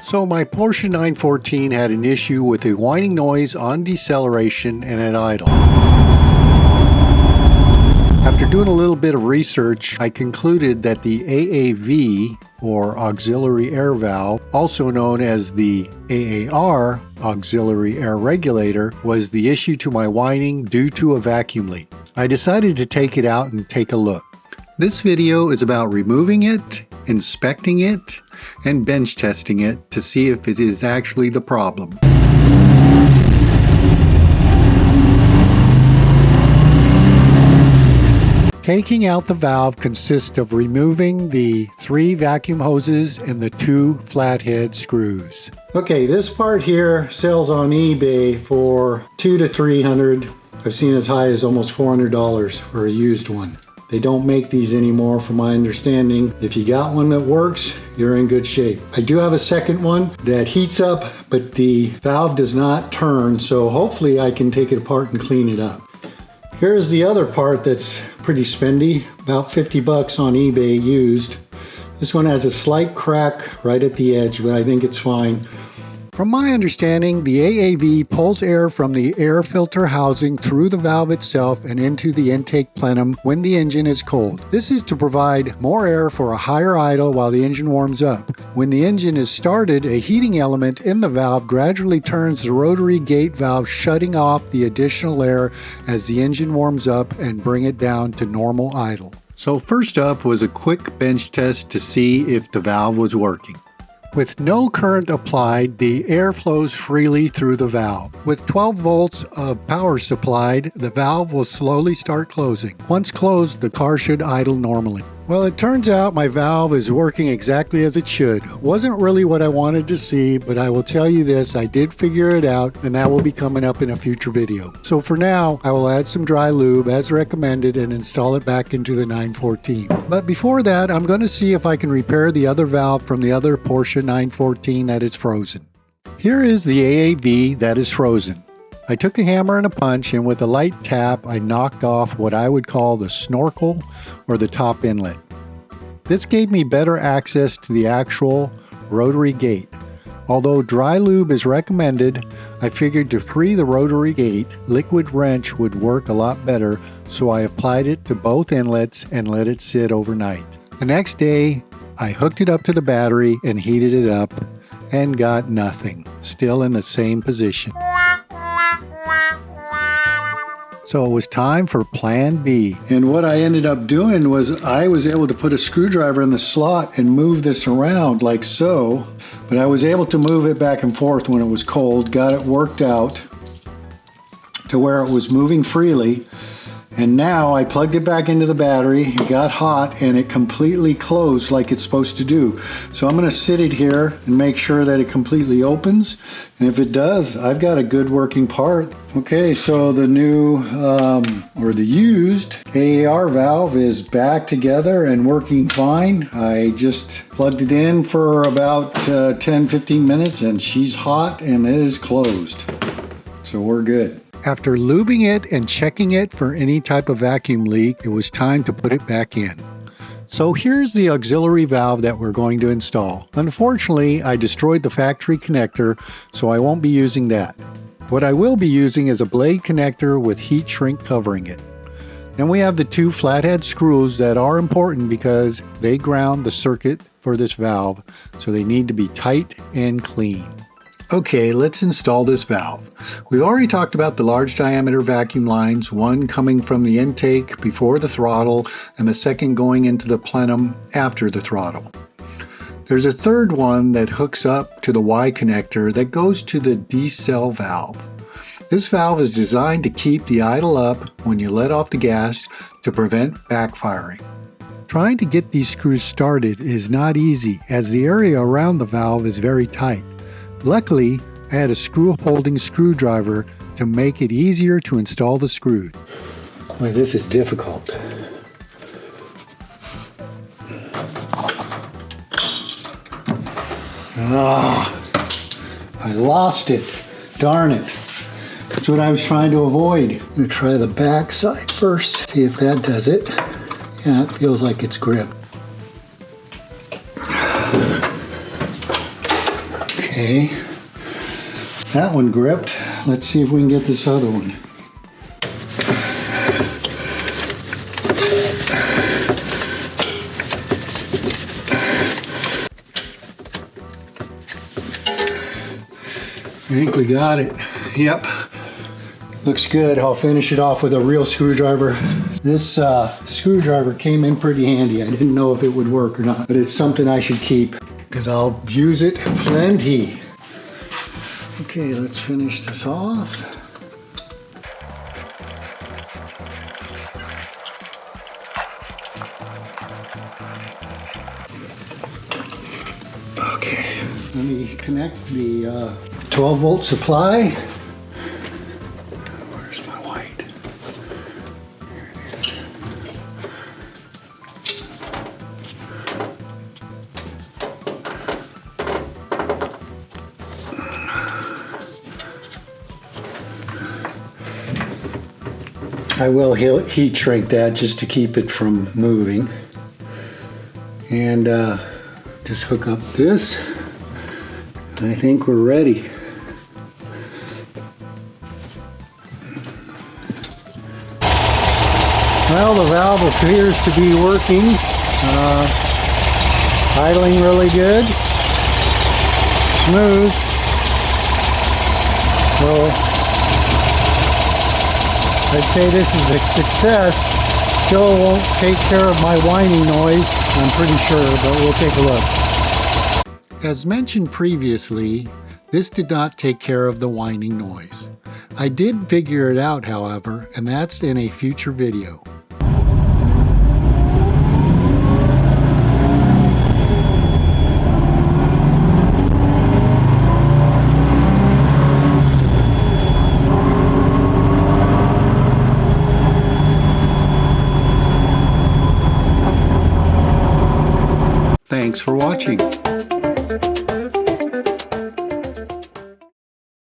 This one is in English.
So my Porsche 914 had an issue with a whining noise on deceleration and at idle. After doing a little bit of research, I concluded that the AAV, or Auxiliary Air Valve, also known as the AAR, Auxiliary Air Regulator, was the issue to my whining due to a vacuum leak. I decided to take it out and take a look. This video is about removing it, inspecting it, and bench testing it to see if it is actually the problem. Taking out the valve consists of removing the 3 vacuum hoses and the 2 flathead screws. Okay, this part here sells on eBay for $200 to $300. I've seen as high as almost $400 for a used one. They don't make these anymore from my understanding. If you got one that works, you're in good shape. I do have a second one that heats up, but the valve does not turn, so hopefully I can take it apart and clean it up. Here's the other part that's pretty spendy, about 50 bucks on eBay used. This one has a slight crack right at the edge, but I think it's fine. From my understanding, the AAV pulls air from the air filter housing through the valve itself and into the intake plenum when the engine is cold. This is to provide more air for a higher idle while the engine warms up. When the engine is started, a heating element in the valve gradually turns the rotary gate valve, shutting off the additional air as the engine warms up and bring it down to normal idle. So first up was a quick bench test to see if the valve was working. With no current applied, the air flows freely through the valve. With 12 volts of power supplied, the valve will slowly start closing. Once closed, the car should idle normally. Well, it turns out my valve is working exactly as it should. Wasn't really what I wanted to see, but I will tell you this, I did figure it out, and that will be coming up in a future video. So for now, I will add some dry lube as recommended and install it back into the 914. But before that, I'm going to see if I can repair the other valve from the other Porsche 914 that is frozen. Here is the AAV that is frozen. I took a hammer and a punch, and with a light tap, I knocked off what I would call the snorkel or the top inlet. This gave me better access to the actual rotary gate. Although dry lube is recommended, I figured to free the rotary gate, liquid wrench would work a lot better, so I applied it to both inlets and let it sit overnight. The next day, I hooked it up to the battery and heated it up and got nothing, still in the same position. So it was time for plan B. And what I ended up doing was I was able to put a screwdriver in the slot and move this around like so. But I was able to move it back and forth when it was cold, got it worked out to where it was moving freely. And now I plugged it back into the battery, it got hot, and it completely closed like it's supposed to do. So I'm gonna sit it here and make sure that it completely opens. And if it does, I've got a good working part. Okay, so the new, or the used AAR valve is back together and working fine. I just plugged it in for about 10-15 minutes and she's hot and it is closed. So we're good. After lubing it and checking it for any type of vacuum leak, it was time to put it back in. So here's the auxiliary valve that we're going to install. Unfortunately, I destroyed the factory connector, so I won't be using that. What I will be using is a blade connector with heat shrink covering it. Then we have the 2 flathead screws that are important because they ground the circuit for this valve, so they need to be tight and clean. Okay, let's install this valve. We've already talked about the large diameter vacuum lines, one coming from the intake before the throttle and the second going into the plenum after the throttle. There's a third one that hooks up to the Y connector that goes to the decel valve. This valve is designed to keep the idle up when you let off the gas to prevent backfiring. Trying to get these screws started is not easy as the area around the valve is very tight. Luckily, I had a screw-holding screwdriver to make it easier to install the screw. Boy, this is difficult. I lost it. Darn it. That's what I was trying to avoid. I'm going to try the back side first, see if that does it. Yeah, it feels like it's gripped. Okay, that one gripped. Let's see if we can get this other one. I think we got it. Yep, looks good. I'll finish it off with a real screwdriver. This screwdriver came in pretty handy. I didn't know if it would work or not, but it's something I should keep because I'll use it plenty. Okay, let's finish this off. Okay, let me connect the 12-volt supply. Where's my white? Here it is. I will heat shrink that just to keep it from moving. And just hook up this. I think we're ready. Well, the valve appears to be working. Idling really good. Smooth. So I'd say this is a success. Still won't take care of my whining noise, I'm pretty sure, but we'll take a look. As mentioned previously, this did not take care of the whining noise. I did figure it out, however, and that's in a future video. Thanks for watching.